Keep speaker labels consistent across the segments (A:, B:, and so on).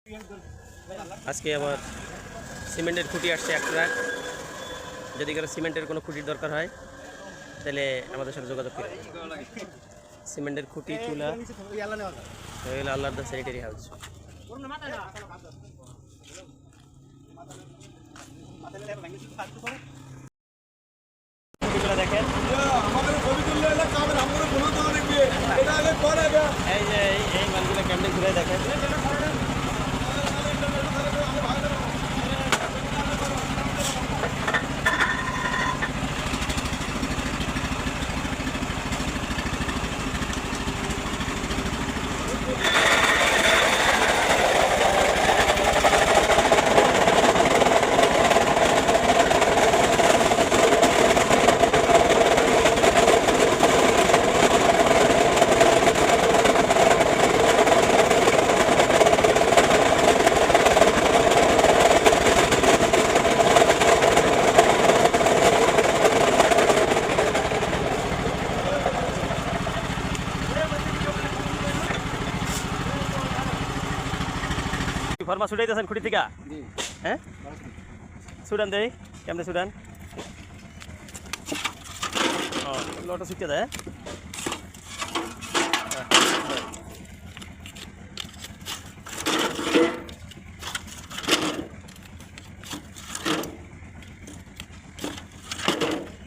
A: আজকে আবার সিমেন্টের খুঁটি আসছে এক ট্রাক। যদি কারো সিমেন্টের কোনো খুঁটির দরকার হয় তাহলে আমাদের সাথে যোগাযোগ করে। সিমেন্টের খুঁটি চুলা হইল আল্লাহর দা স্যানিটারি হাউস। দেখেন এই যে এই মালগুলো কেমনি ঘুরে দেখেন। ফর্মা ছুটাইতেছেন খুঁটি থেকে? হ্যাঁ ছুটান দেই কেমনে ছুটান? ও লটো ছুটতে দেয়।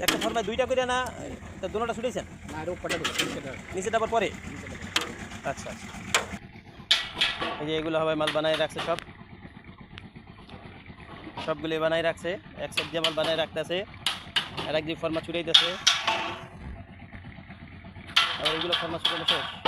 A: একটা ফর্মায় দুইটা করে না দুটোটা ছুটাইছেন? নিচেটা আবার পরে? আচ্ছা আচ্ছা। এই যে এগুলো হবে মাল বানায় রাখছে, সবগুলি বানায় রাখছে, এক সাইড দিয়ে মাল বানায় রাখতেছে, আর একদিকে ফর্মা ছুটাইতেছে, আর এগুলো ফর্মা ছুটানো শেষ।